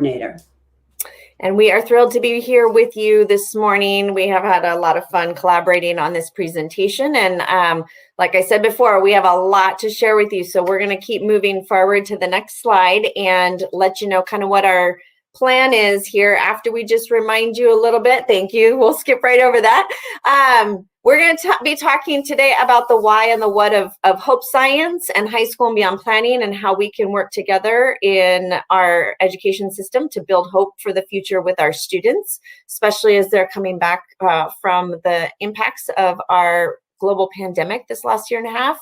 coordinator. And we are thrilled to be here with you this morning. We have had a lot of fun collaborating on this presentation. And like I said before, we have a lot to share with you. So we're going to keep moving forward to the next slide and let you know kind of what our plan is here after we just remind you a little bit. Thank you. We'll skip right over that. We're going to be talking today about the why and the what of Hope Science and high school and beyond planning and how we can work together in our education system to build hope for the future with our students, especially as they're coming back from the impacts of our global pandemic this last year and a half.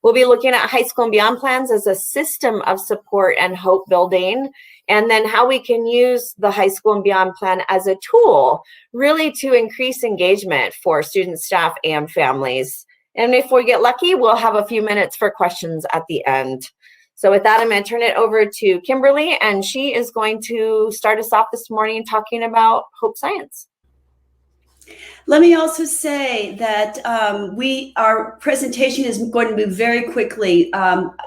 We'll be looking at high school and beyond plans as a system of support and hope building, and then how we can use the high school and beyond plan as a tool really to increase engagement for students, staff, and families. And if we get lucky, we'll have a few minutes for questions at the end. So with that, I'm going to turn it over to Kimberly, and she is going to start us off this morning talking about Hope Science. Let me also say that our presentation is going to move very quickly.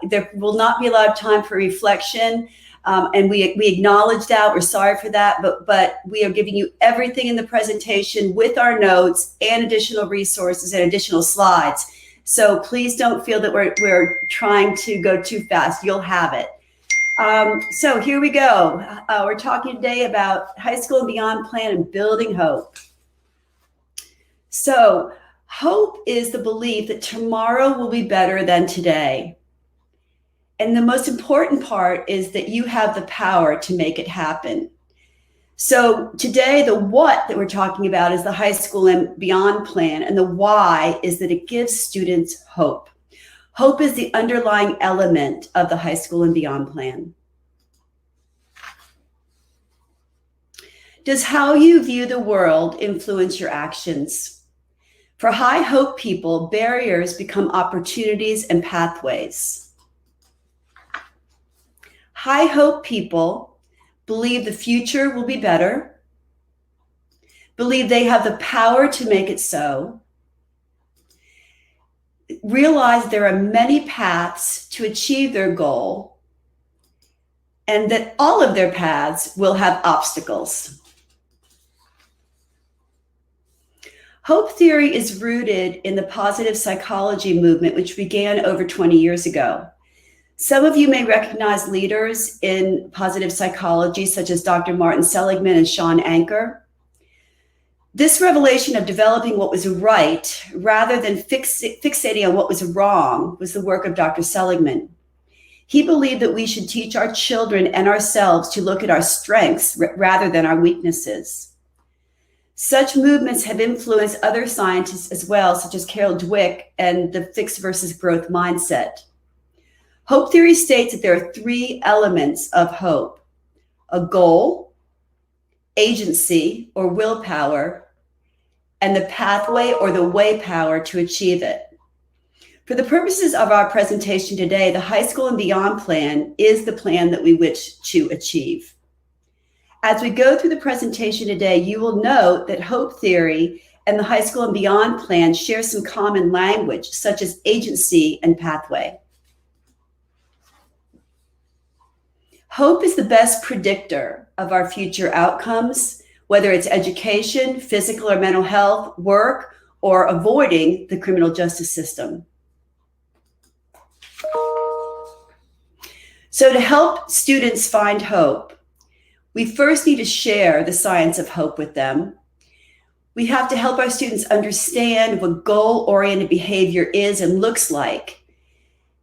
There will not be a lot of time for reflection, and we acknowledge that. We're sorry for that, but we are giving you everything in the presentation with our notes and additional resources and additional slides. So please don't feel that we're trying to go too fast. You'll have it. So here we go. We're talking today about high school and beyond plan and building hope. So hope is the belief that tomorrow will be better than today. And the most important part is that you have the power to make it happen. So today, the what that we're talking about is the high school and beyond plan. And the why is that it gives students hope. Hope is the underlying element of the high school and beyond plan. Does how you view the world influence your actions? For high hope people, barriers become opportunities and pathways. High hope people believe the future will be better, believe they have the power to make it so, realize there are many paths to achieve their goal, and that all of their paths will have obstacles. Hope theory is rooted in the positive psychology movement, which began over 20 years ago. Some of you may recognize leaders in positive psychology, such as Dr. Martin Seligman and Sean Anker. This revelation of developing what was right rather than fixating on what was wrong was the work of Dr. Seligman. He believed that we should teach our children and ourselves to look at our strengths rather than our weaknesses. Such movements have influenced other scientists as well, such as Carol Dweck and the fixed versus growth mindset. Hope theory states that there are three elements of hope: a goal, agency or willpower, and the pathway or the way power to achieve it. For the purposes of our presentation today, the high school and beyond plan is the plan that we wish to achieve. As we go through the presentation today, you will note that hope theory and the high school and beyond plan share some common language, such as agency and pathway. Hope is the best predictor of our future outcomes, whether it's education, physical or mental health, work, or avoiding the criminal justice system. So to help students find hope, we first need to share the science of hope with them. We have to help our students understand what goal-oriented behavior is and looks like.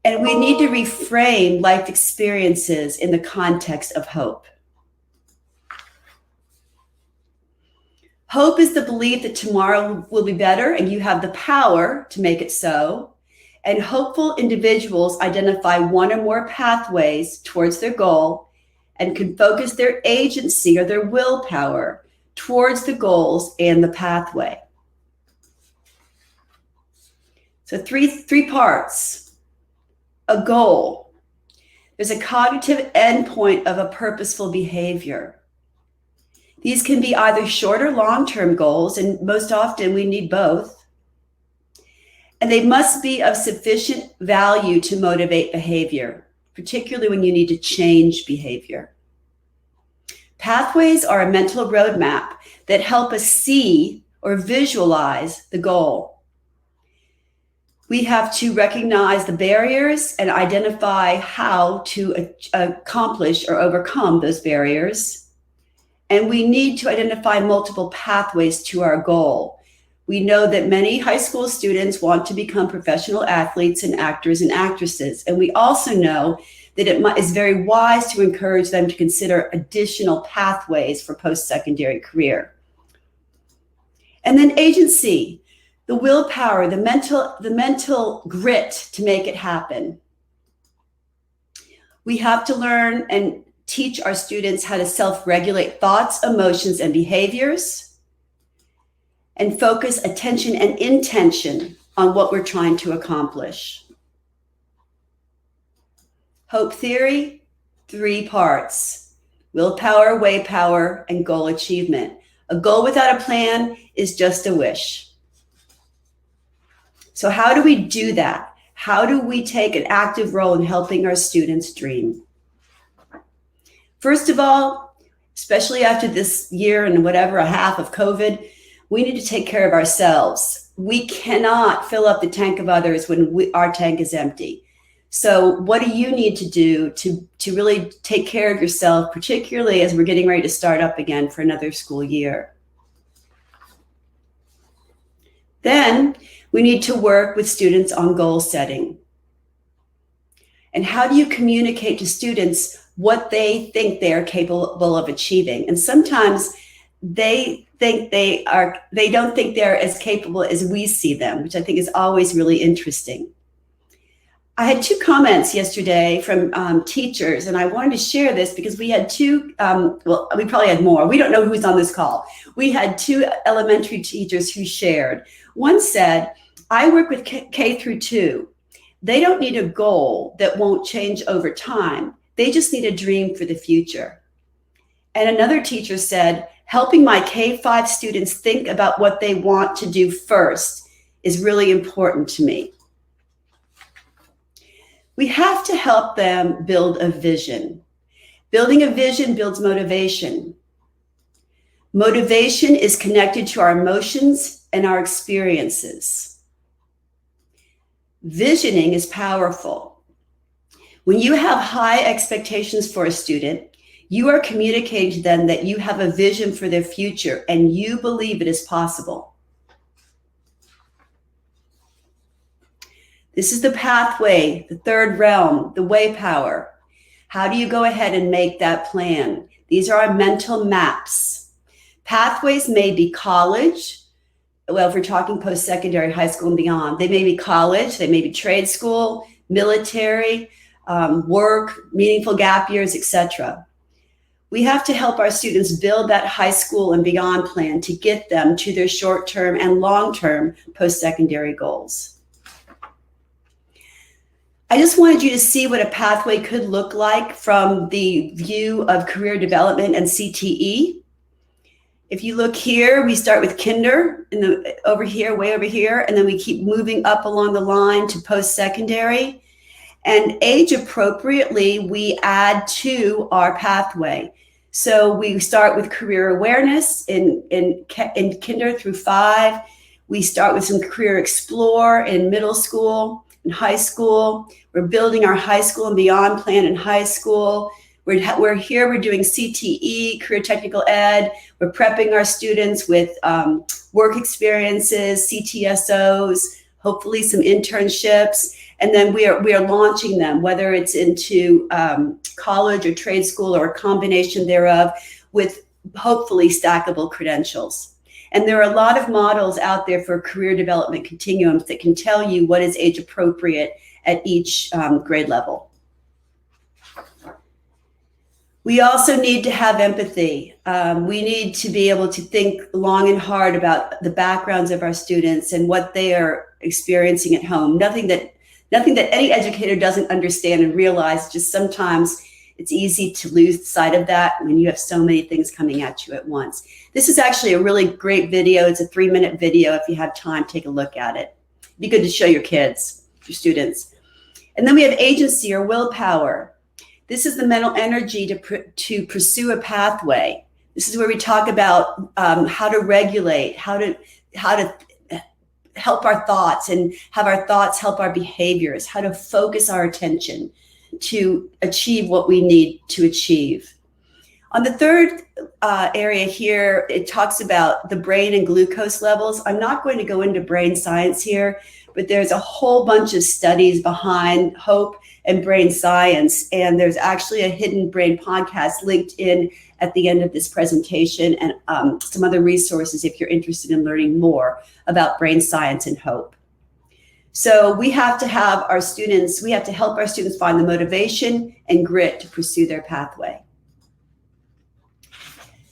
And we need to reframe life experiences in the context of hope. Hope is the belief that tomorrow will be better and you have the power to make it so. And hopeful individuals identify one or more pathways towards their goal and can focus their agency or their willpower towards the goals and the pathway. So three parts. A goal. There's a cognitive endpoint of a purposeful behavior. These can be either short or long-term goals, and most often we need both. And they must be of sufficient value to motivate behavior, particularly when you need to change behavior. Pathways are a mental roadmap that help us see or visualize the goal. We have to recognize the barriers and identify how to accomplish or overcome those barriers. And we need to identify multiple pathways to our goal. We know that many high school students want to become professional athletes and actors and actresses. And we also know that it is very wise to encourage them to consider additional pathways for post-secondary career. And then agency, the willpower, the mental grit to make it happen. We have to learn and teach our students how to self-regulate thoughts, emotions, and behaviors, and focus attention and intention on what we're trying to accomplish. Hope theory, 3 parts: willpower, way power, and goal achievement. A goal without a plan is just a wish. So how do we do that? How do we take an active role in helping our students dream? First of all, especially after this year and whatever, a half of COVID, we need to take care of ourselves. We cannot fill up the tank of others when our tank is empty. So what do you need to do to really take care of yourself, particularly as we're getting ready to start up again for another school year? Then we need to work with students on goal setting. And how do you communicate to students what they think they are capable of achieving? And sometimes they don't think they're as capable as we see them, which I think is always really interesting. I had 2 comments yesterday from teachers, and I wanted to share this because we had 2, well, we probably had more. We don't know who's on this call. We had 2 elementary teachers who shared. One said, I work with K through 2. They don't need a goal that won't change over time. They just need a dream for the future. And another teacher said, helping my K-5 students think about what they want to do first is really important to me. We have to help them build a vision. Building a vision builds motivation. Motivation is connected to our emotions and our experiences. Visioning is powerful. When you have high expectations for a student, you are communicating to them that you have a vision for their future and you believe it is possible. This is the pathway, the 3rd realm, the way power. How do you go ahead and make that plan? These are our mental maps. Pathways may be college. Well, if we're talking post-secondary, high school and beyond, they may be college, they may be trade school, military, work, meaningful gap years, etc. We have to help our students build that high school and beyond plan to get them to their short-term and long-term post-secondary goals. I just wanted you to see what a pathway could look like from the view of career development and CTE. If you look here, we start with kinder over here, way over here, and then we keep moving up along the line to post-secondary. And age appropriately, we add to our pathway. So we start with career awareness in kinder through 5. We start with some career explore in middle school and high school. We're building our high school and beyond plan in high school. We're here, we're doing CTE, career technical ed. We're prepping our students with work experiences, CTSOs, hopefully some internships. And then we are launching them, whether it's into college or trade school or a combination thereof, with hopefully stackable credentials. And there are a lot of models out there for career development continuums that can tell you what is age appropriate at each grade level. We also need to have empathy. We need to be able to think long and hard about the backgrounds of our students and what they are experiencing at home. Nothing that any educator doesn't understand and realize. Just sometimes it's easy to lose sight of that when you have so many things coming at you at once. This is actually a really great video. It's a 3-minute video. If you have time, take a look at it. It'd be good to show your kids, your students. And then we have agency or willpower. This is the mental energy to pursue a pathway. This is where we talk about how to regulate, how to help our thoughts and have our thoughts help our behaviors, how to focus our attention to achieve what we need to achieve. On the third area here, it talks about the brain and glucose levels. I'm not going to go into brain science here, but there's a whole bunch of studies behind hope and brain science. And there's actually a Hidden Brain podcast linked in at the end of this presentation, and some other resources if you're interested in learning more about brain science and hope. So we have to help our students find the motivation and grit to pursue their pathway.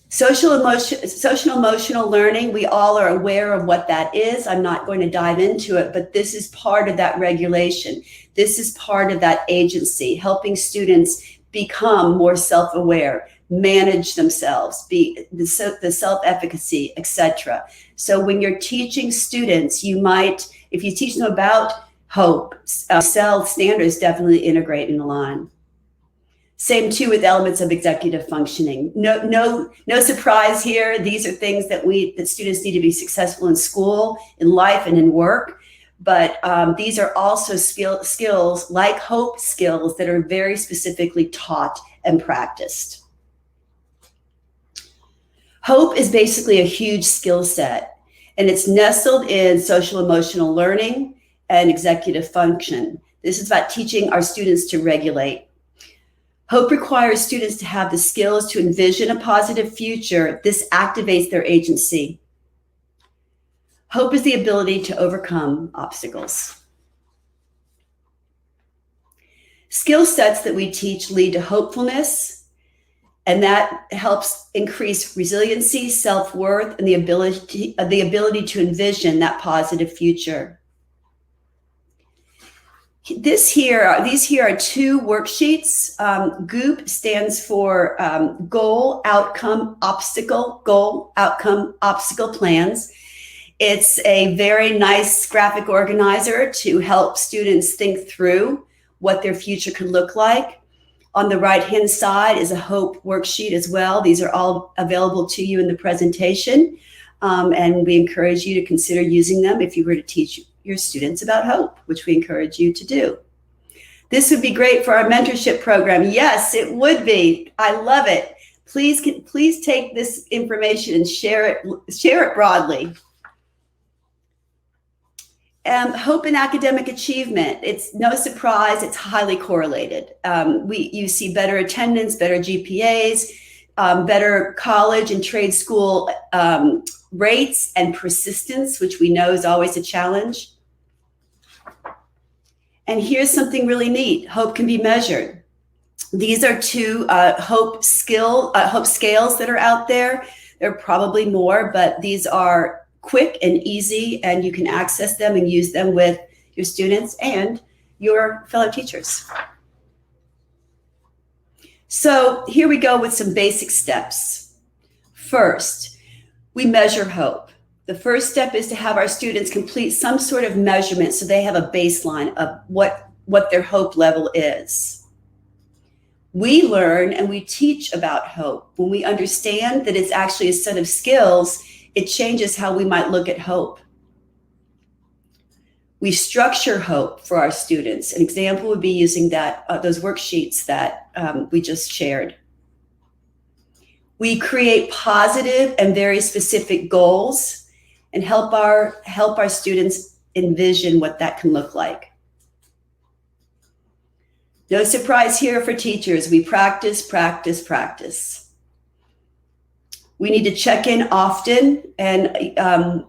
Social emotional learning, we all are aware of what that is. I'm not going to dive into it, but this is part of that regulation. This is part of that agency, helping students become more self-aware, manage themselves, be the self-efficacy, etc. So when you're teaching students, you might, if you teach them about hope, self standards definitely integrate and align. Same too with elements of executive functioning. No surprise here. These are things that students need to be successful in school, in life, and in work. But these are also skills like hope skills that are very specifically taught and practiced. Hope is basically a huge skill set, and it's nestled in social emotional learning and executive function. This is about teaching our students to regulate. Hope requires students to have the skills to envision a positive future. This activates their agency. Hope is the ability to overcome obstacles. Skill sets that we teach lead to hopefulness, and that helps increase resiliency, self-worth, and the ability to envision that positive future. These here are two worksheets. GOOP stands for Goal, Outcome, Obstacle Plans. It's a very nice graphic organizer to help students think through what their future could look like. On the right-hand side is a hope worksheet as well. These are all available to you in the presentation, and we encourage you to consider using them if you were to teach your students about hope, which we encourage you to do. This would be great for our mentorship program. Yes, it would be. I love it. Please take this information and share it broadly. Hope and academic achievement. It's no surprise, it's highly correlated. You see better attendance, better GPAs, better college and trade school rates and persistence, which we know is always a challenge. And here's something really neat. Hope can be measured. These are two hope scales that are out there. There are probably more, but these are quick and easy, and you can access them and use them with your students and your fellow teachers. So here we go with some basic steps. First, we measure hope. The first step is to have our students complete some sort of measurement so they have a baseline of what their hope level is. We learn and we teach about hope. When we understand that it's actually a set of skills, it changes how we might look at hope. We structure hope for our students. An example would be using those worksheets that we just shared. We create positive and very specific goals and help our students envision what that can look like. No surprise here for teachers. We practice, practice, practice. We need to check in often. And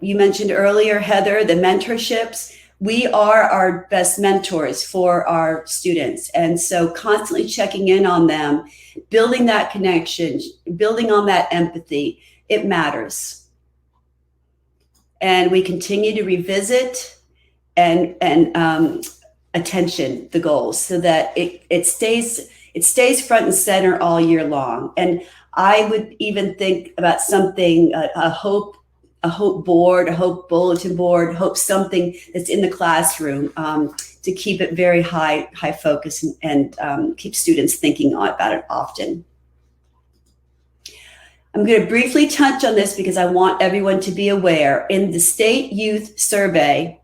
you mentioned earlier, Heather, the mentorships. We are our best mentors for our students. And so constantly checking in on them, building that connection, building on that empathy, it matters. And we continue to revisit and attention the goals so that it stays front and center all year long. And I would even think about something, a hope a hope board, a hope bulletin board, hope something that's in the classroom to keep it very high focus and keep students thinking about it often. I'm going to briefly touch on this because I want everyone to be aware. In the state youth survey,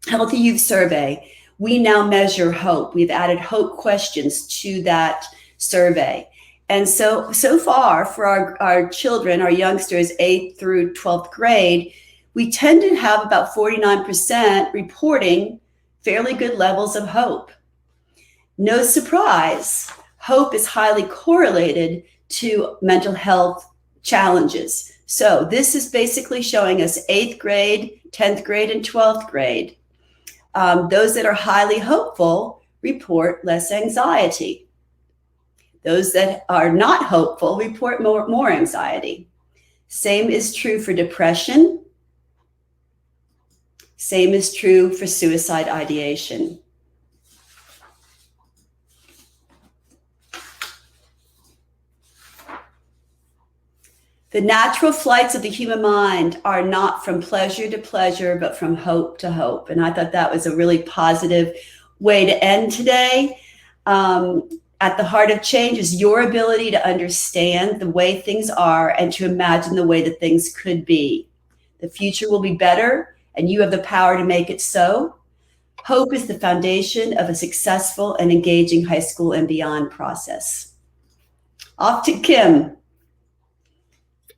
Healthy Youth Survey, we now measure hope. We've added hope questions to that survey. And so far for our children, our youngsters, 8th through 12th grade, we tend to have about 49% reporting fairly good levels of hope. No surprise, hope is highly correlated to mental health challenges. So this is basically showing us 8th grade, 10th grade, and 12th grade. Those that are highly hopeful report less anxiety. Those that are not hopeful report more anxiety. Same is true for depression. Same is true for suicide ideation. The natural flights of the human mind are not from pleasure to pleasure, but from hope to hope. And I thought that was a really positive way to end today. At the heart of change is your ability to understand the way things are and to imagine the way that things could be. The future will be better, and you have the power to make it so. Hope is the foundation of a successful and engaging high school and beyond process. Off to Kim.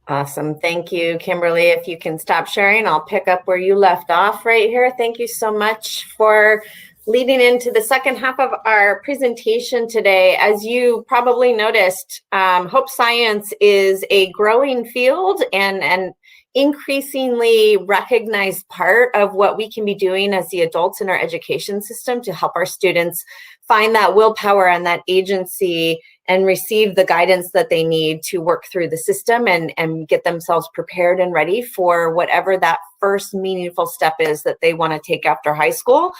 Awesome. Thank you, Kimberly. If you can stop sharing, I'll pick up where you left off right here. Thank you so much for leading into the second half of our presentation today. As you probably noticed, Hope Science is a growing field and an increasingly recognized part of what we can be doing as the adults in our education system to help our students find that willpower and that agency and receive the guidance that they need to work through the system and get themselves prepared and ready for whatever that first meaningful step is that they want to take after high school.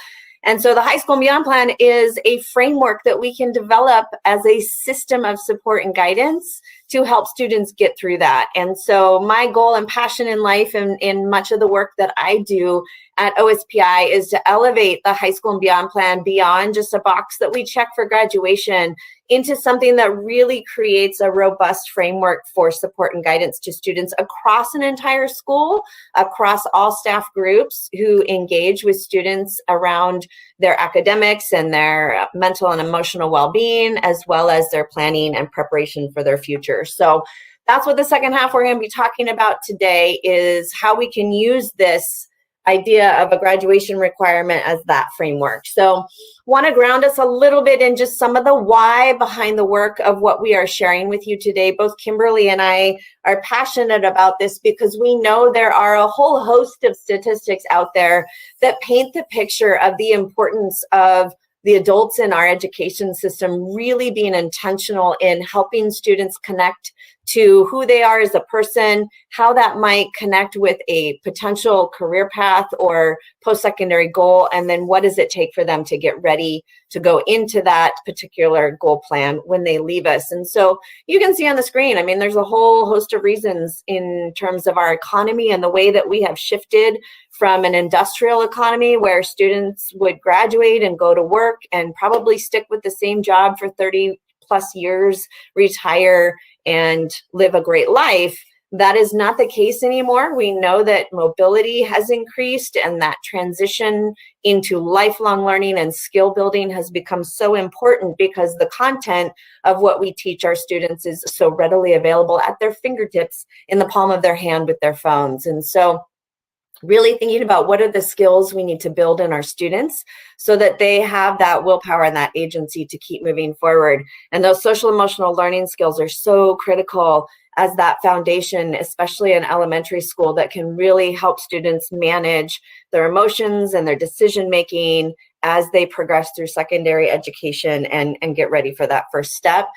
And so the High School and Beyond Plan is a framework that we can develop as a system of support and guidance to help students get through that. And so my goal and passion in life and in much of the work that I do at OSPI is to elevate the High School and Beyond Plan beyond just a box that we check for graduation into something that really creates a robust framework for support and guidance to students across an entire school, across all staff groups who engage with students around their academics and their mental and emotional well-being, as well as their planning and preparation for their future. So that's what the second half we're going to be talking about today is how we can use this idea of a graduation requirement as that framework. So want to ground us a little bit in just some of the why behind the work of what we are sharing with you today. Both Kimberly and I are passionate about this because we know there are a whole host of statistics out there that paint the picture of the importance of the adults in our education system really being intentional in helping students connect to who they are as a person, how that might connect with a potential career path or post-secondary goal, and then what does it take for them to get ready to go into that particular goal plan when they leave us. And so you can see on the screen, I mean, there's a whole host of reasons in terms of our economy and the way that we have shifted from an industrial economy where students would graduate and go to work and probably stick with the same job for 30 plus years, retire, and live a great life. That is not the case anymore. We know that mobility has increased and that transition into lifelong learning and skill building has become so important because the content of what we teach our students is so readily available at their fingertips in the palm of their hand with their phones. And so really thinking about what are the skills we need to build in our students so that they have that willpower and that agency to keep moving forward. And those social emotional learning skills are so critical as that foundation, especially in elementary school, that can really help students manage their emotions and their decision making as they progress through secondary education and get ready for that first step.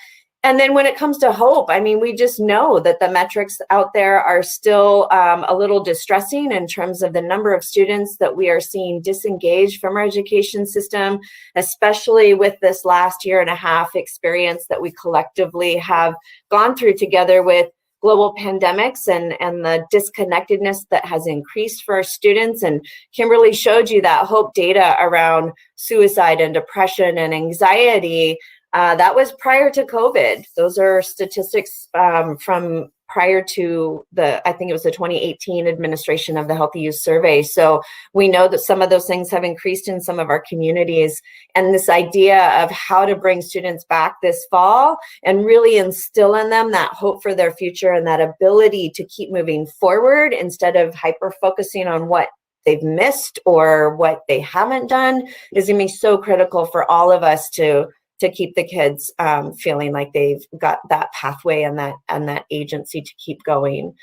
And then when it comes to hope, I mean, we just know that the metrics out there are still a little distressing in terms of the number of students that we are seeing disengaged from our education system, especially with this last year and a half experience that we collectively have gone through together with global pandemics and the disconnectedness that has increased for our students. And Kimberly showed you that HOPE data around suicide and depression and anxiety. That was prior to COVID. Those are statistics from prior to I think it was the 2018 administration of the Healthy Youth Survey. So we know that some of those things have increased in some of our communities. And this idea of how to bring students back this fall and really instill in them that hope for their future and that ability to keep moving forward instead of hyper-focusing on what they've missed or what they haven't done is going to be so critical for all of us to keep the kids feeling like they've got that pathway and that agency to keep going.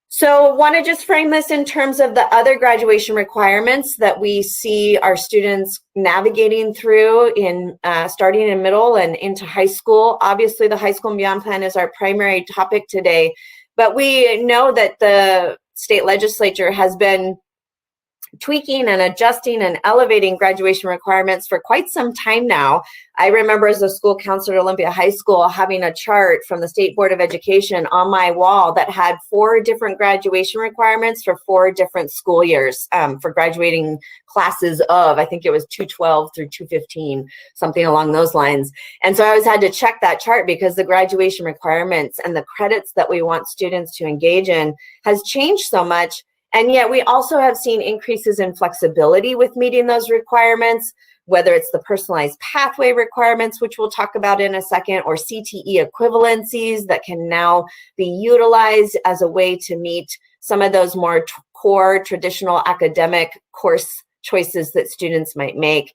So want to just frame this in terms of the other graduation requirements that we see our students navigating through in starting in middle and into high school. Obviously, the High School and Beyond Plan is our primary topic today, but we know that the state legislature has been tweaking and adjusting and elevating graduation requirements for quite some time now. I remember as a school counselor at Olympia High School having a chart from the State Board of Education on my wall that had 4 different graduation requirements for 4 different school years for graduating classes of, I think it was 212 through 215, something along those lines. And so I always had to check that chart because the graduation requirements and the credits that we want students to engage in has changed so much. And yet we also have seen increases in flexibility with meeting those requirements, whether it's the personalized pathway requirements, which we'll talk about in a second, or CTE equivalencies that can now be utilized as a way to meet some of those more core traditional academic course choices that students might make.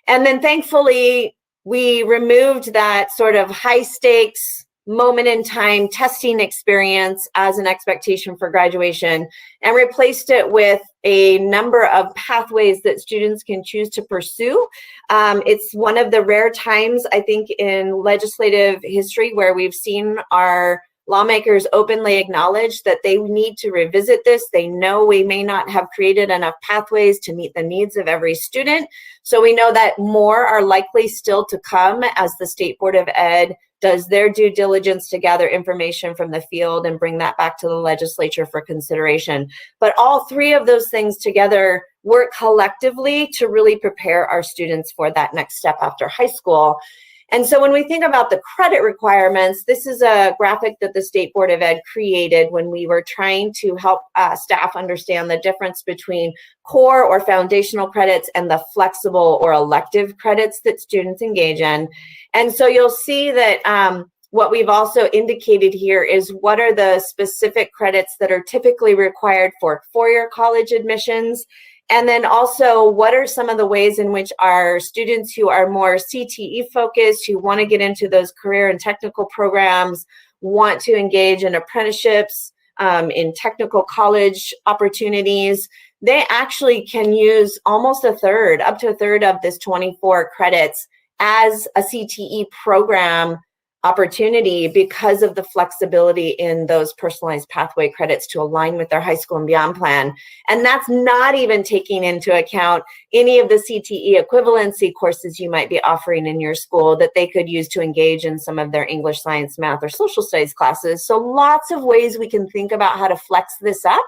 And then thankfully, we removed that sort of high stakes moment in time testing experience as an expectation for graduation and replaced it with a number of pathways that students can choose to pursue. It's one of the rare times, I think, in legislative history where we've seen our lawmakers openly acknowledge that they need to revisit this. They know we may not have created enough pathways to meet the needs of every student. So we know that more are likely still to come as the State Board of Ed does their due diligence to gather information from the field and bring that back to the legislature for consideration. But all 3 of those things together work collectively to really prepare our students for that next step after high school. And so when we think about the credit requirements, this is a graphic that the State Board of Ed created when we were trying to help staff understand the difference between core or foundational credits and the flexible or elective credits that students engage in. And so you'll see that what we've also indicated here is what are the specific credits that are typically required for four-year college admissions. And then also, what are some of the ways in which our students who are more CTE focused, who want to get into those career and technical programs, want to engage in apprenticeships, in technical college opportunities, they actually can use almost up to a third of this 24 credits as a CTE program opportunity because of the flexibility in those personalized pathway credits to align with their high school and beyond plan. And that's not even taking into account any of the CTE equivalency courses you might be offering in your school that they could use to engage in some of their English, science, math, or social studies classes. So lots of ways we can think about how to flex this up.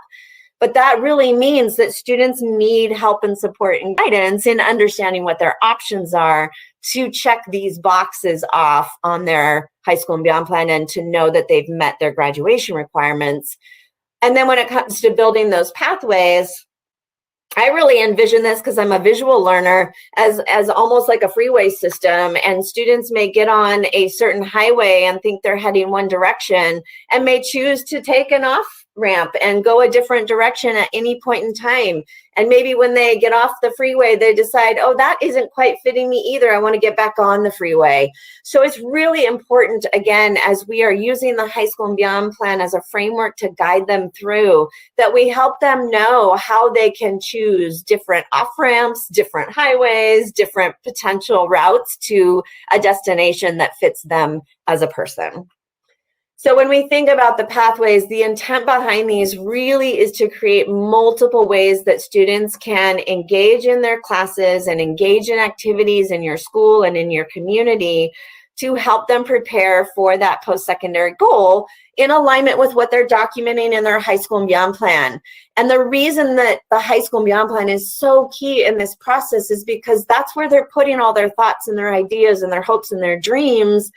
But that really means that students need help and support and guidance in understanding what their options are to check these boxes off on their high school and beyond plan and to know that they've met their graduation requirements. And then when it comes to building those pathways, I really envision this, because I'm a visual learner, as almost like a freeway system, and students may get on a certain highway and think they're heading one direction and may choose to take an off ramp and go a different direction at any point in time. And maybe when they get off the freeway, they decide, oh, that isn't quite fitting me either. I want to get back on the freeway. So it's really important, again, as we are using the high school and beyond plan as a framework to guide them through, that we help them know how they can choose different off ramps, different highways, different potential routes to a destination that fits them as a person. So when we think about the pathways, the intent behind these really is to create multiple ways that students can engage in their classes and engage in activities in your school and in your community to help them prepare for that post-secondary goal in alignment with what they're documenting in their high school and beyond plan. And the reason that the high school and beyond plan is so key in this process is because that's where they're putting all their thoughts and their ideas and their hopes and their dreams.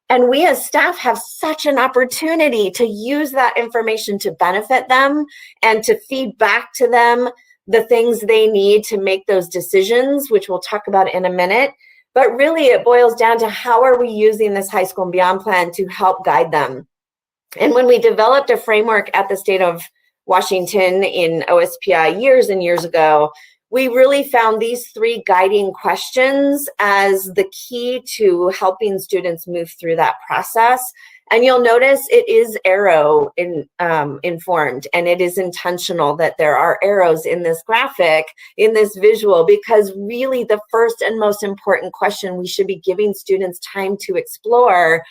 And we as staff have such an opportunity to use that information to benefit them and to feed back to them the things they need to make those decisions, which we'll talk about in a minute. But really, it boils down to how are we using this high school and beyond plan to help guide them. And when we developed a framework at the state of Washington in OSPI years and years ago, we really found these 3 guiding questions as the key to helping students move through that process. And you'll notice it is arrow informed, and it is intentional that there are arrows in this graphic, in this visual, because really the first and most important question we should be giving students time to explore,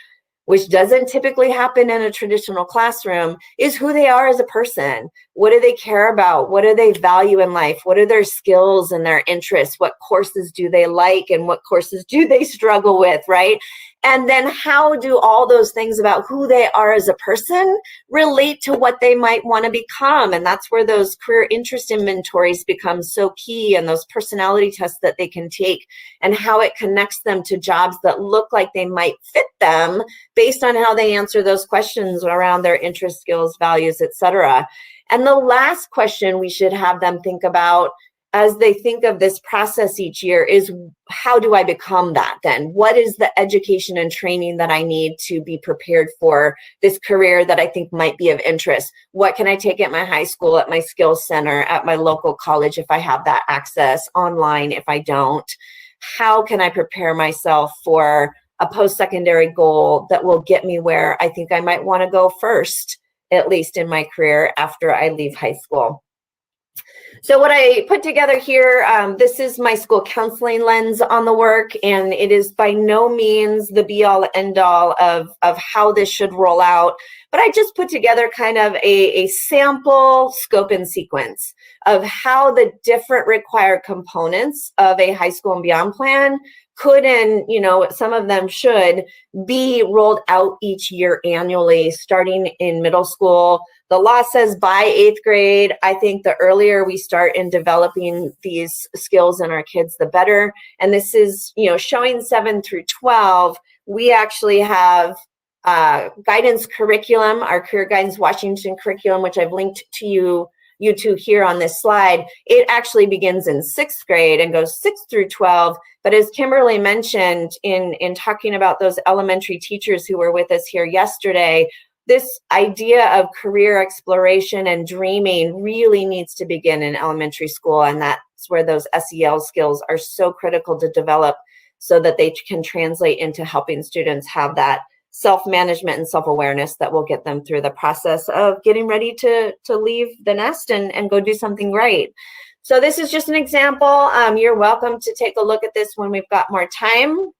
which doesn't typically happen in a traditional classroom, is who they are as a person. What do they care about? What do they value in life? What are their skills and their interests? What courses do they like and what courses do they struggle with, right? And then how do all those things about who they are as a person relate to what they might want to become? And that's where those career interest inventories become so key, and those personality tests that they can take, and how it connects them to jobs that look like they might fit them based on how they answer those questions around their interests, skills, values, etc. And the last question we should have them think about as they think of this process each year is, how do I become that then? What is the education and training that I need to be prepared for this career that I think might be of interest? What can I take at my high school, at my skills center, at my local college if I have that access, online if I don't? How can I prepare myself for a post-secondary goal that will get me where I think I might want to go first, at least in my career after I leave high school? So what I put together here, this is my school counseling lens on the work, and it is by no means the be-all end-all of how this should roll out, but I just put together kind of a sample scope and sequence of how the different required components of a high school and beyond plan could, and some of them should, be rolled out each year annually, starting in middle school. The law says by 8th grade. I think the earlier we start in developing these skills in our kids, the better. And this is, showing 7 through 12. We actually have guidance curriculum, our Career Guidance Washington curriculum, which I've linked to you two here on this slide. It actually begins in 6th grade and goes 6 through 12. But as Kimberly mentioned in talking about those elementary teachers who were with us here yesterday, this idea of career exploration and dreaming really needs to begin in elementary school, and that's where those SEL skills are so critical to develop so that they can translate into helping students have that self-management and self-awareness that will get them through the process of getting ready to leave the nest and go do something great. So this is just an example. You're welcome to take a look at this when we've got more time.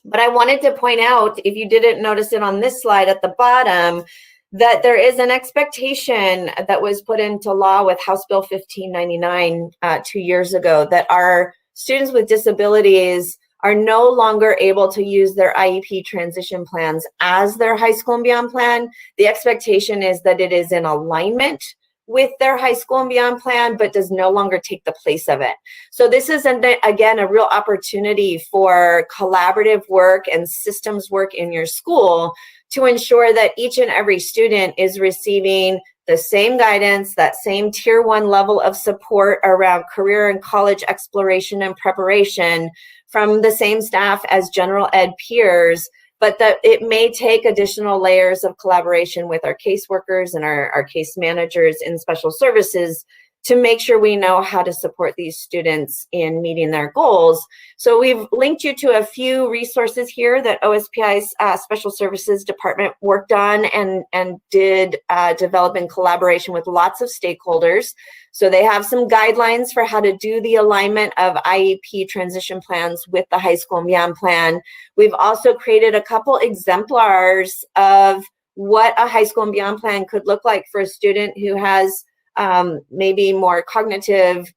But I wanted to point out, if you didn't notice it on this slide at the bottom, that there is an expectation that was put into law with House Bill 1599 2 years ago, that our students with disabilities are no longer able to use their IEP transition plans as their high school and beyond plan. The expectation is that it is in alignment with their high school and beyond plan, but does no longer take the place of it. So this is, again, a real opportunity for collaborative work and systems work in your school to ensure that each and every student is receiving the same guidance, that same tier 1 level of support around career and college exploration and preparation from the same staff as general ed peers, but that it may take additional layers of collaboration with our caseworkers and our case managers in special services to make sure we know how to support these students in meeting their goals. So we've linked you to a few resources here that OSPI's Special Services Department worked on and did develop in collaboration with lots of stakeholders. So they have some guidelines for how to do the alignment of IEP transition plans with the high school and beyond plan. We've also created a couple exemplars of what a high school and beyond plan could look like for a student who has maybe more cognitive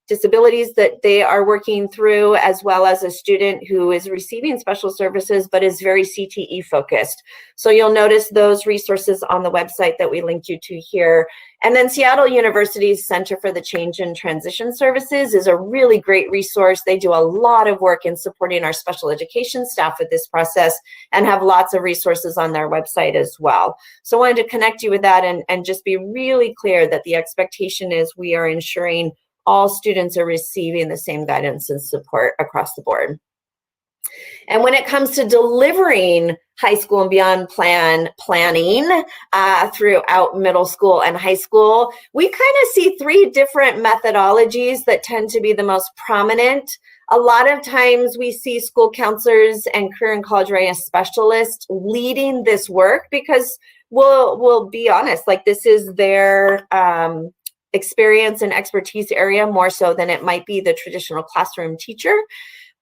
disabilities that they are working through, as well as a student who is receiving special services but is very CTE focused. So you'll notice those resources on the website that we linked you to here. And then Seattle University's Center for the Change and Transition Services is a really great resource. They do a lot of work in supporting our special education staff with this process and have lots of resources on their website as well. So I wanted to connect you with that and just be really clear that the expectation is we are ensuring all students are receiving the same guidance and support across the board. And when it comes to delivering high school and beyond planning throughout middle school and high school, we kind of see three different methodologies that tend to be the most prominent. A lot of times we see school counselors and career and college readiness specialists leading this work because we'll be honest, like this is their experience and expertise area more so than it might be the traditional classroom teacher.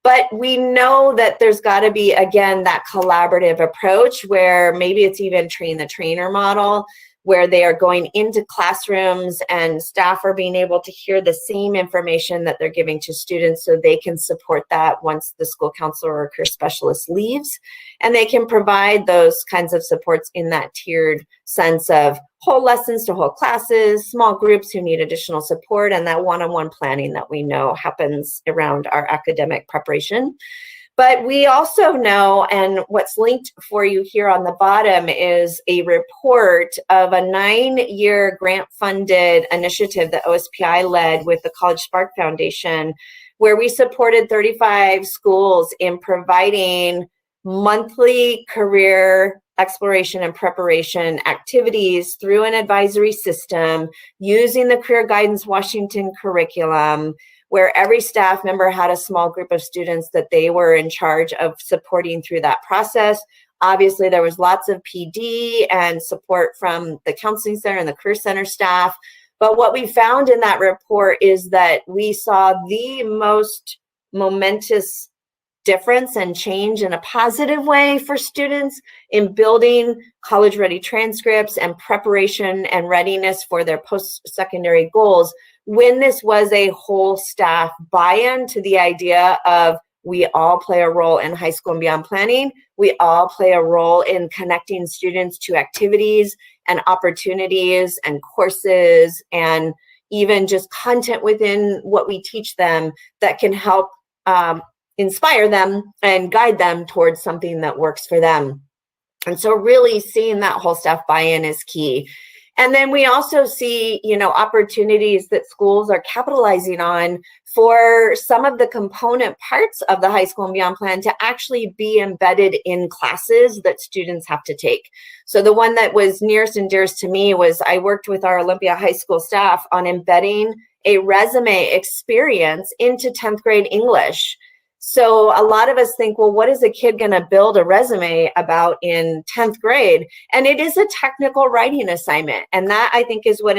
But we know that there's got to be, again, that collaborative approach where maybe it's even train the trainer model, where they are going into classrooms and staff are being able to hear the same information that they're giving to students so they can support that once the school counselor or career specialist leaves. And they can provide those kinds of supports in that tiered sense of whole lessons to whole classes, small groups who need additional support, and that one-on-one planning that we know happens around our academic preparation. But we also know, and what's linked for you here on the bottom is a report of a 9-year grant-funded initiative that OSPI led with the College Spark Foundation, where we supported 35 schools in providing monthly career exploration and preparation activities through an advisory system using the Career Guidance Washington curriculum, where every staff member had a small group of students that they were in charge of supporting through that process. Obviously, there was lots of PD and support from the counseling center and the career center staff. But what we found in that report is that we saw the most momentous difference and change in a positive way for students in building college-ready transcripts and preparation and readiness for their post-secondary goals when this was a whole staff buy-in to the idea of we all play a role in high school and beyond planning. We all play a role in connecting students to activities and opportunities and courses and even just content within what we teach them that can help inspire them and guide them towards something that works for them. And so really seeing that whole staff buy-in is key. And then we also see, opportunities that schools are capitalizing on for some of the component parts of the high school and beyond plan to actually be embedded in classes that students have to take. So the one that was nearest and dearest to me was I worked with our Olympia High School staff on embedding a resume experience into 10th grade English. So a lot of us think, well, what is a kid going to build a resume about in 10th grade? And it is a technical writing assignment. And that, I think, is what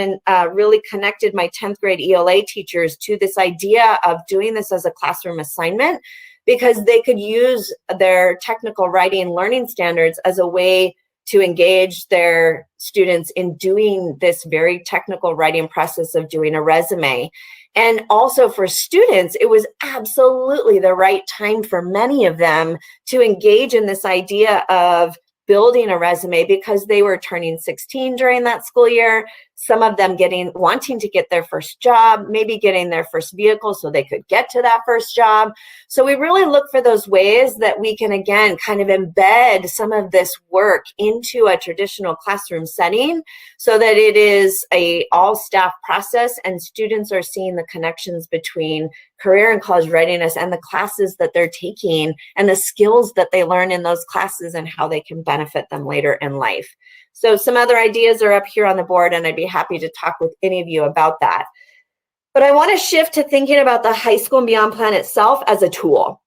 really connected my 10th grade ELA teachers to this idea of doing this as a classroom assignment, because they could use their technical writing learning standards as a way to engage their students in doing this very technical writing process of doing a resume. And also for students, it was absolutely the right time for many of them to engage in this idea of building a resume because they were turning 16 during that school year. Some of them wanting to get their first job, maybe getting their first vehicle so they could get to that first job. So we really look for those ways that we can, again, kind of embed some of this work into a traditional classroom setting so that it is a all-staff process and students are seeing the connections between career and college readiness and the classes that they're taking and the skills that they learn in those classes and how they can benefit them later in life. So some other ideas are up here on the board, and I'd be happy to talk with any of you about that. But I want to shift to thinking about the high school and beyond plan itself as a tool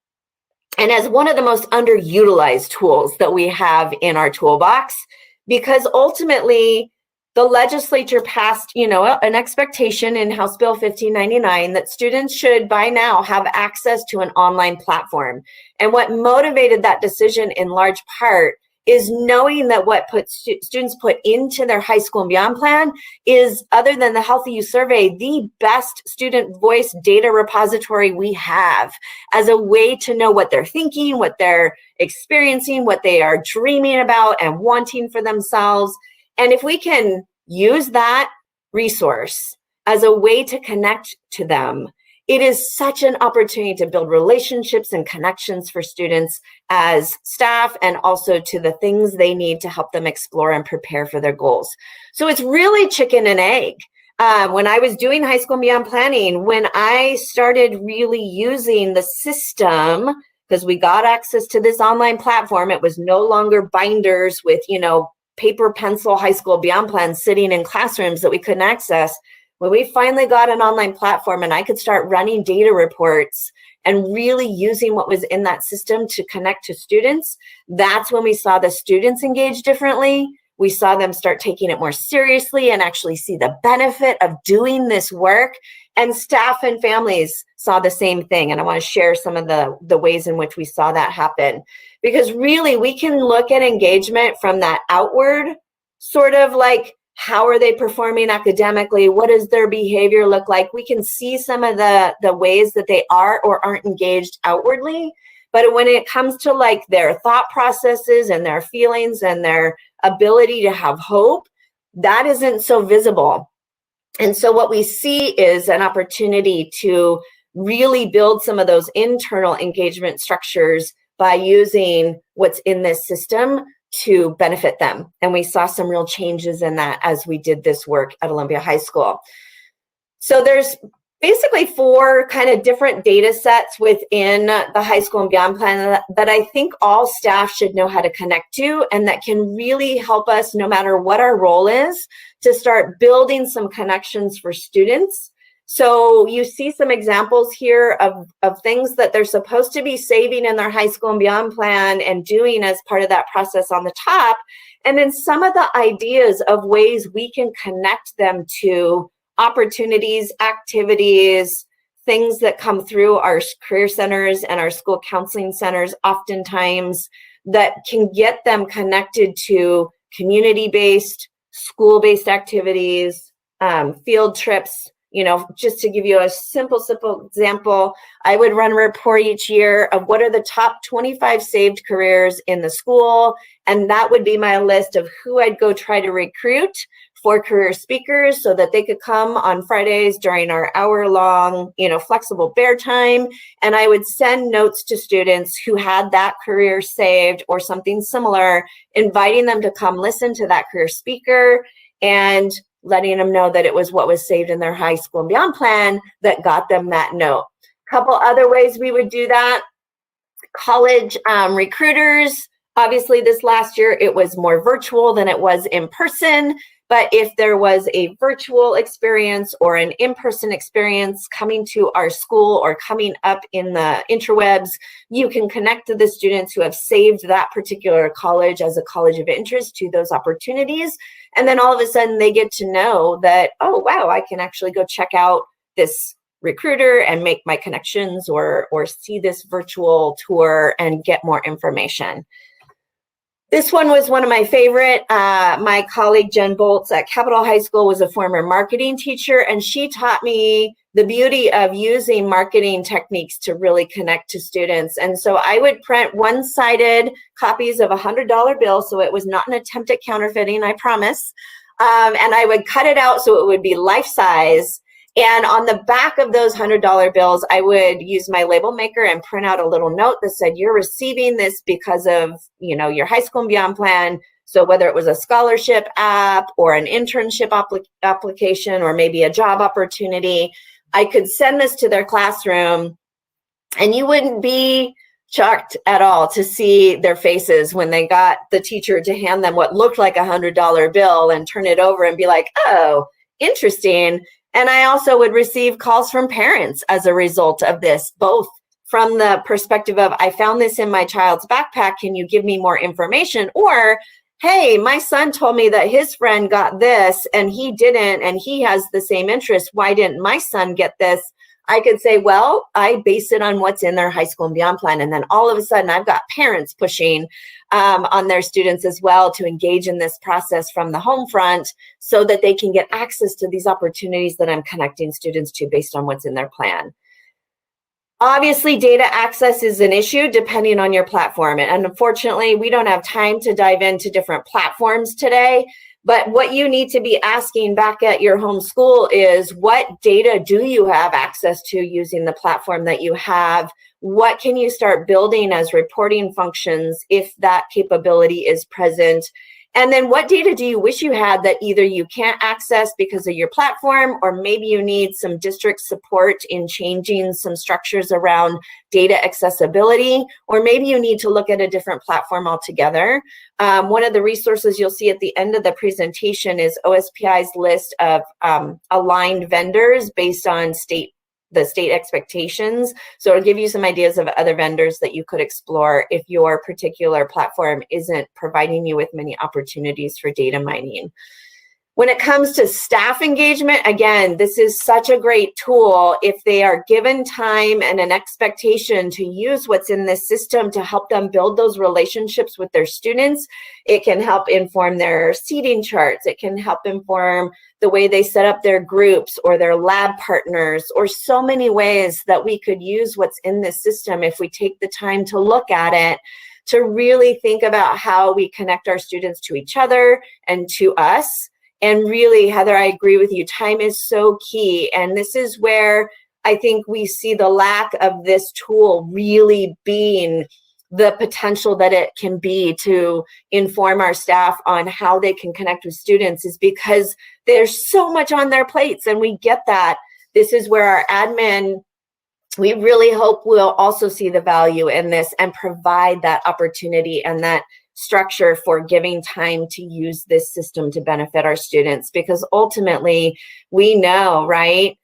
and as one of the most underutilized tools that we have in our toolbox, because ultimately the legislature passed, an expectation in House Bill 1599 that students should by now have access to an online platform. And what motivated that decision in large part is knowing that what students put into their high school and beyond plan is, other than the Healthy You survey, the best student voice data repository we have as a way to know what they're thinking, what they're experiencing, what they are dreaming about and wanting for themselves. And if we can use that resource as a way to connect to them, it is such an opportunity to build relationships and connections for students as staff, and also to the things they need to help them explore and prepare for their goals. So it's really chicken and egg. When I was doing high school and beyond planning, when I started really using the system, because we got access to this online platform, it was no longer binders with, paper, pencil, high school beyond plans sitting in classrooms that we couldn't access. When we finally got an online platform and I could start running data reports and really using what was in that system to connect to students, that's when we saw the students engage differently. We saw them start taking it more seriously and actually see the benefit of doing this work. And staff and families saw the same thing. And I want to share some of the ways in which we saw that happen. Because really, we can look at engagement from that outward, sort of like, how are they performing academically? What does their behavior look like? We can see some of the ways that they are or aren't engaged outwardly. But when it comes to like their thought processes and their feelings and their ability to have hope, that isn't so visible. And so what we see is an opportunity to really build some of those internal engagement structures by using what's in this system to benefit them. And we saw some real changes in that as we did this work at Olympia High School. So there's basically 4 kind of different data sets within the high school and beyond plan that I think all staff should know how to connect to, and that can really help us, no matter what our role is, to start building some connections for students. So you see some examples here of things that they're supposed to be saving in their high school and beyond plan and doing as part of that process on the top. And then some of the ideas of ways we can connect them to opportunities, activities, things that come through our career centers and our school counseling centers oftentimes that can get them connected to community-based, school-based activities, field trips. Just to give you a simple example, I would run a report each year of what are the top 25 saved careers in the school. And that would be my list of who I'd go try to recruit for career speakers so that they could come on Fridays during our hour-long, flexible bear time. And I would send notes to students who had that career saved or something similar, inviting them to come listen to that career speaker and letting them know that it was what was saved in their high school and beyond plan that got them that note. A couple other ways we would do that. College recruiters. Obviously, this last year, it was more virtual than it was in person. But if there was a virtual experience or an in-person experience coming to our school or coming up in the interwebs, you can connect to the students who have saved that particular college as a college of interest to those opportunities. And then all of a sudden they get to know that, oh, wow, I can actually go check out this recruiter and make my connections or see this virtual tour and get more information. This one was one of my favorite. My colleague Jen Boltz at Capitol High School was a former marketing teacher, and she taught me the beauty of using marketing techniques to really connect to students. And so I would print one-sided copies of a $100 bill, so it was not an attempt at counterfeiting, I promise. And I would cut it out so it would be life-size. And on the back of those $100 bills, I would use my label maker and print out a little note that said, you're receiving this because of, your high school and beyond plan. So whether it was a scholarship app or an internship application or maybe a job opportunity, I could send this to their classroom, and you wouldn't be shocked at all to see their faces when they got the teacher to hand them what looked like a $100 bill and turn it over and be like, oh, interesting. And I also would receive calls from parents as a result of this, both from the perspective of, I found this in my child's backpack, can you give me more information? Or, hey, my son told me that his friend got this and he didn't, and he has the same interest. Why didn't my son get this? I could say, well, I base it on what's in their high school and beyond plan. And then all of a sudden I've got parents pushing on their students as well to engage in this process from the home front so that they can get access to these opportunities that I'm connecting students to based on what's in their plan. Obviously, data access is an issue depending on your platform. And unfortunately, we don't have time to dive into different platforms today. But what you need to be asking back at your home school is, what data do you have access to using the platform that you have? What can you start building as reporting functions if that capability is present? And then what data do you wish you had that either you can't access because of your platform, or maybe you need some district support in changing some structures around data accessibility, or maybe you need to look at a different platform altogether. One of the resources you'll see at the end of the presentation is OSPI's list of aligned vendors based on the state expectations. So it'll give you some ideas of other vendors that you could explore if your particular platform isn't providing you with many opportunities for data mining. When it comes to staff engagement, again, this is such a great tool if they are given time and an expectation to use what's in this system to help them build those relationships with their students. It can help inform their seating charts. It can help inform the way they set up their groups or their lab partners, or so many ways that we could use what's in this system if we take the time to look at it, to really think about how we connect our students to each other and to us. And really, Heather, I agree with you. Time is so key. And this is where I think we see the lack of this tool really being the potential that it can be to inform our staff on how they can connect with students, is because there's so much on their plates, and we get that. This is where our admin, we really hope, will also see the value in this and provide that opportunity and that structure for giving time to use this system to benefit our students. Because ultimately, we know, right,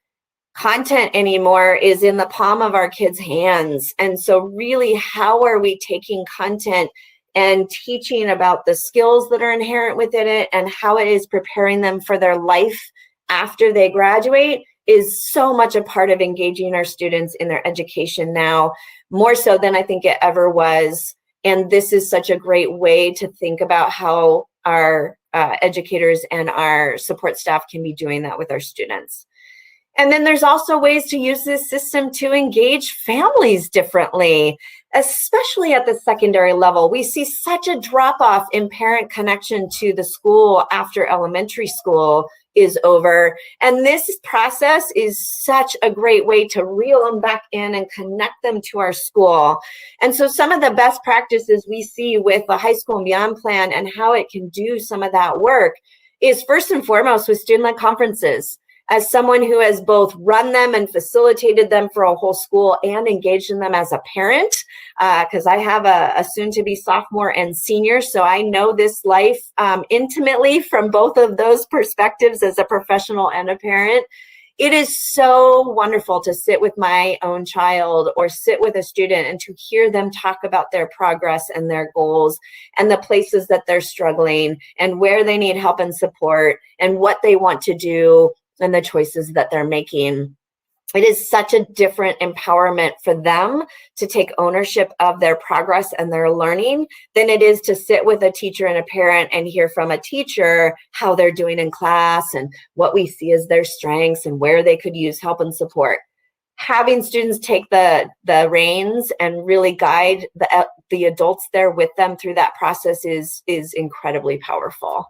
content anymore is in the palm of our kids' hands. And so really, how are we taking content and teaching about the skills that are inherent within it and how it is preparing them for their life after they graduate is so much a part of engaging our students in their education now, more so than I think it ever was. And this is such a great way to think about how our educators and our support staff can be doing that with our students. And then there's also ways to use this system to engage families differently, especially at the secondary level. We see such a drop-off in parent connection to the school after elementary school is over. And this process is such a great way to reel them back in and connect them to our school. And so some of the best practices we see with the High School and Beyond plan and how it can do some of that work is, first and foremost, with student-led conferences. As someone who has both run them and facilitated them for a whole school and engaged in them as a parent, because I have a soon-to-be sophomore and senior, so I know this life intimately from both of those perspectives as a professional and a parent. It is so wonderful to sit with my own child or sit with a student and to hear them talk about their progress and their goals and the places that they're struggling and where they need help and support and what they want to do and the choices that they're making. It is such a different empowerment for them to take ownership of their progress and their learning than it is to sit with a teacher and a parent and hear from a teacher how they're doing in class and what we see as their strengths and where they could use help and support. Having students take the reins and really guide the adults there with them through that process is incredibly powerful.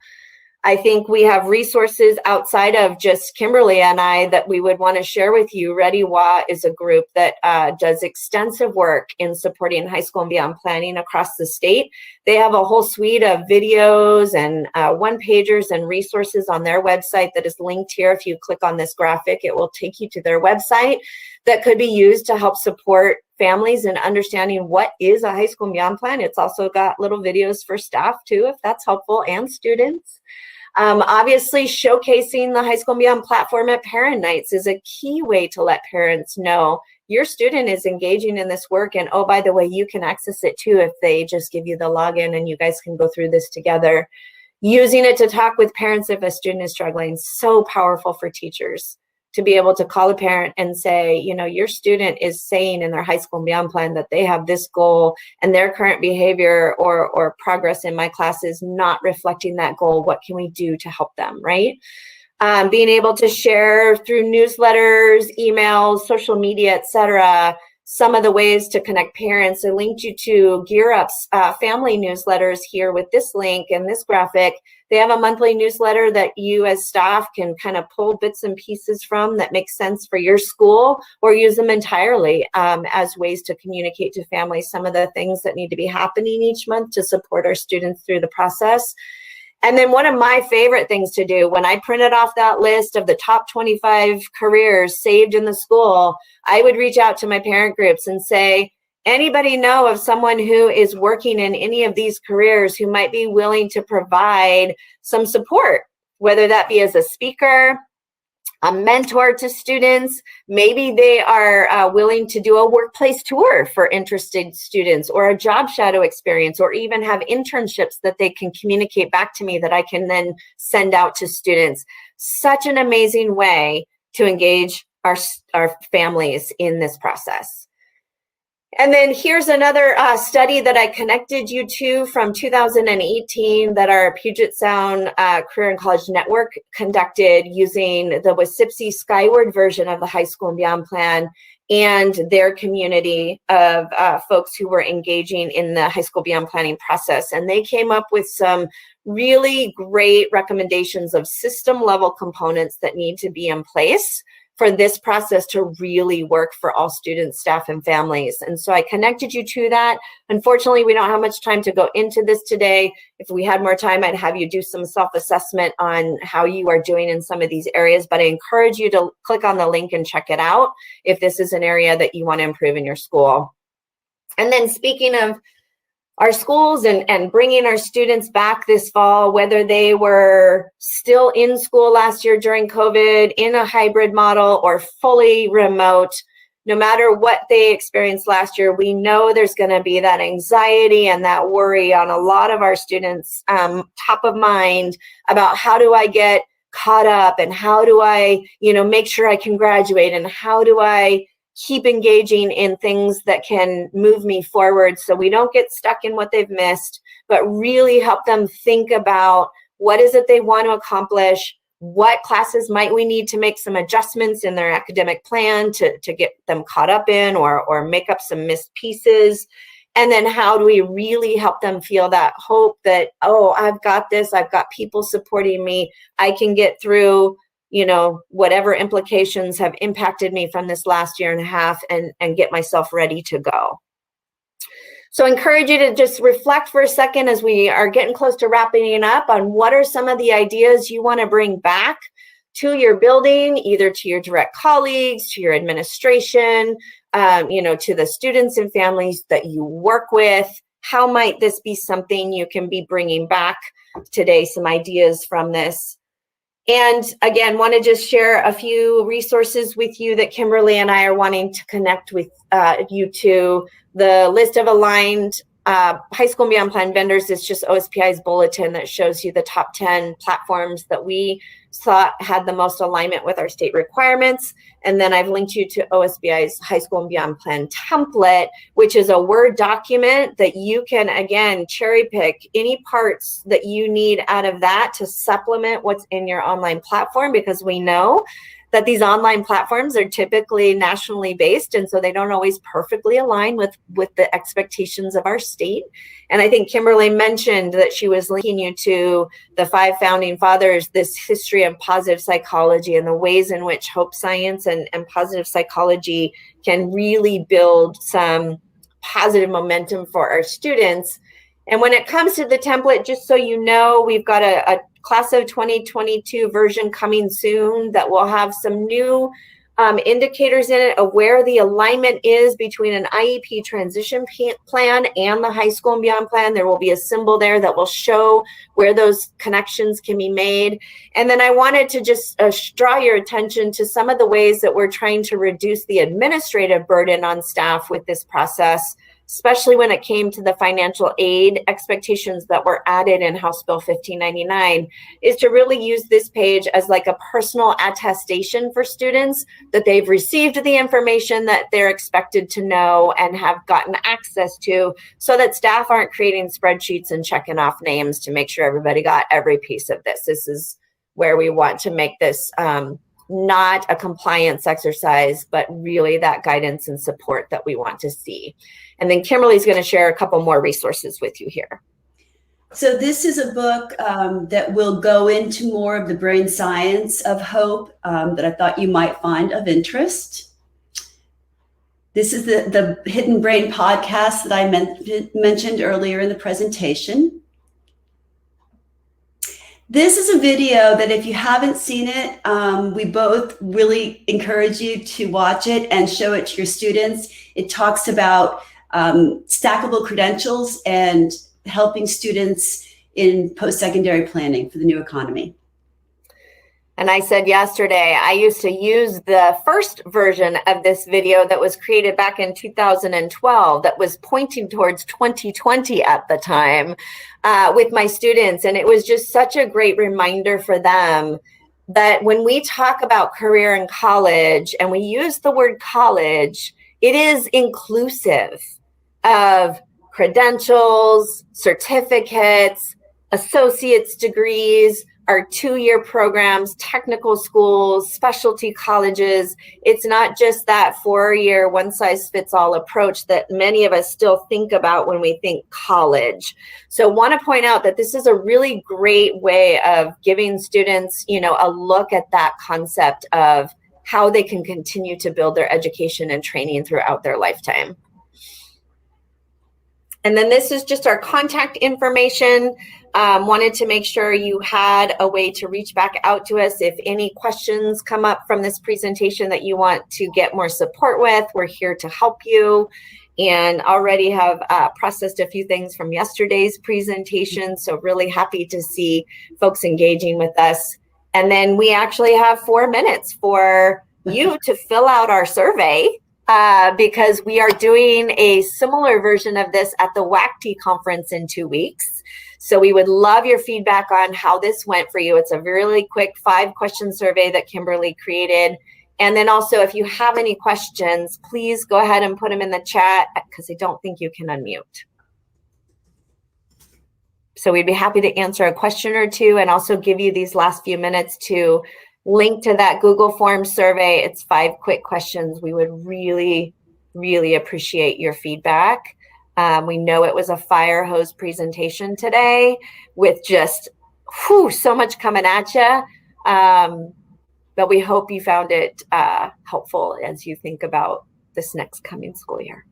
I think we have resources outside of just Kimberly and I that we would want to share with you. ReadyWA is a group that does extensive work in supporting high school and beyond planning across the state. They have a whole suite of videos and one-pagers and resources on their website that is linked here. If you click on this graphic, it will take you to their website that could be used to help support families in understanding what is a high school and beyond plan. It's also got little videos for staff too, if that's helpful, and students. Obviously, showcasing the High School and Beyond platform at parent nights is a key way to let parents know your student is engaging in this work. And oh, by the way, you can access it too if they just give you the login and you guys can go through this together. Using it to talk with parents if a student is struggling, so powerful for teachers. to be able to call a parent and say, you know, your student is saying in their high school and beyond plan that they have this goal and their current behavior or progress in my class is not reflecting that goal. What can we do to help them, right? Being able to share through newsletters, emails, social media, etc., some of the ways to connect parents. I linked you to Gear Up's family newsletters here with this link and this graphic. They have a monthly newsletter that you as staff can kind of pull bits and pieces from that make sense for your school, or use them entirely as ways to communicate to families some of the things that need to be happening each month to support our students through the process. And then one of my favorite things to do, when I printed off that list of the top 25 careers saved in the school, I would reach out to my parent groups and say, anybody know of someone who is working in any of these careers who might be willing to provide some support, whether that be as a speaker, a mentor to students, maybe they are willing to do a workplace tour for interested students, or a job shadow experience, or even have internships that they can communicate back to me that I can then send out to students. Such an amazing way to engage our families in this process. And then here's another study that I connected you to from 2018 that our Puget Sound Career and College Network conducted using the WSIPSI Skyward version of the High School and Beyond Plan and their community of folks who were engaging in the High School Beyond planning process. And they came up with some really great recommendations of system level components that need to be in place for this process to really work for all students, staff, and families. And so I connected you to that. Unfortunately, we don't have much time to go into this today. If we had more time, I'd have you do some self-assessment on how you are doing in some of these areas, but I encourage you to click on the link and check it out if this is an area that you want to improve in your school. And then speaking of our schools and bringing our students back this fall, whether they were still in school last year during COVID, in a hybrid model, or fully remote, no matter what they experienced last year, we know there's going to be that anxiety and that worry on a lot of our students top of mind about how do I get caught up, and how do I, make sure I can graduate, and how do I keep engaging in things that can move me forward so we don't get stuck in what they've missed, but really help them think about what is it they want to accomplish, what classes might we need to make some adjustments in their academic plan to get them caught up in, or make up some missed pieces. And then how do we really help them feel that hope that, oh, I've got this, I've got people supporting me, I can get through whatever implications have impacted me from this last year and a half, and get myself ready to go. So I encourage you to just reflect for a second as we are getting close to wrapping it up on what are some of the ideas you want to bring back to your building, either to your direct colleagues, to your administration, to the students and families that you work with. How might this be something you can be bringing back today, some ideas from this? And again, want to just share a few resources with you that Kimberly and I are wanting to connect with you to. The list of aligned high school and beyond plan vendors is just OSPI's bulletin that shows you the top 10 platforms that we thought had the most alignment with our state requirements. And then I've linked you to OSBI's high school and beyond plan template, which is a Word document that you can, again, cherry pick any parts that you need out of that to supplement what's in your online platform, because we know that these online platforms are typically nationally based, and so they don't always perfectly align with the expectations of our state. And I think Kimberly mentioned that she was linking you to the 5 founding fathers, this history of positive psychology and the ways in which hope science and positive psychology can really build some positive momentum for our students. And when it comes to the template, just so you know, we've got a class of 2022 version coming soon that will have some new indicators in it of where the alignment is between an IEP transition plan and the high school and beyond plan. There will be a symbol there that will show where those connections can be made. And then I wanted to just draw your attention to some of the ways that we're trying to reduce the administrative burden on staff with this process. especially when it came to the financial aid expectations that were added in House Bill 1599, is to really use this page as like a personal attestation for students that they've received the information that they're expected to know and have gotten access to, so that staff aren't creating spreadsheets and checking off names to make sure everybody got every piece of this. This is where we want to make this not a compliance exercise, but really that guidance and support that we want to see. And then Kimberly's going to share a couple more resources with you here. So this is a book that will go into more of the brain science of hope that I thought you might find of interest. This is the Hidden Brain podcast that I mentioned earlier in the presentation. This is a video that if you haven't seen it, we both really encourage you to watch it and show it to your students. It talks about stackable credentials and helping students in post-secondary planning for the new economy. And I said yesterday, I used to use the first version of this video that was created back in 2012 that was pointing towards 2020 at the time with my students. And it was just such a great reminder for them that when we talk about career in college and we use the word college, it is inclusive of credentials, certificates, associate's degrees, our 2-year programs, technical schools, specialty colleges. It's not just that 4-year one-size-fits-all approach that many of us still think about when we think college. So want to point out that this is a really great way of giving students, a look at that concept of how they can continue to build their education and training throughout their lifetime. And then this is just our contact information. Wanted to make sure you had a way to reach back out to us if any questions come up from this presentation that you want to get more support with. We're here to help you, and already have processed a few things from yesterday's presentation. So really happy to see folks engaging with us. And then we actually have 4 minutes for you to fill out our survey. Because we are doing a similar version of this at the WACT conference in 2 weeks. So we would love your feedback on how this went for you. It's a really quick 5-question survey that Kimberly created. And then also, if you have any questions, please go ahead and put them in the chat, because I don't think you can unmute. So we'd be happy to answer a question or two and also give you these last few minutes to link to that Google Forms survey. It's 5 quick questions. We would really, really appreciate your feedback. We know it was a fire hose presentation today with just so much coming at you. But we hope you found it helpful as you think about this next coming school year.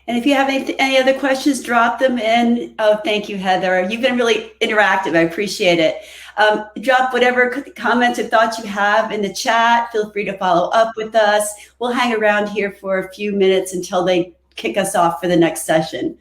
And if you have any other questions, drop them in. Oh, thank you, Heather. You've been really interactive. I appreciate it. Drop whatever comments or thoughts you have in the chat. Feel free to follow up with us. We'll hang around here for a few minutes until they kick us off for the next session.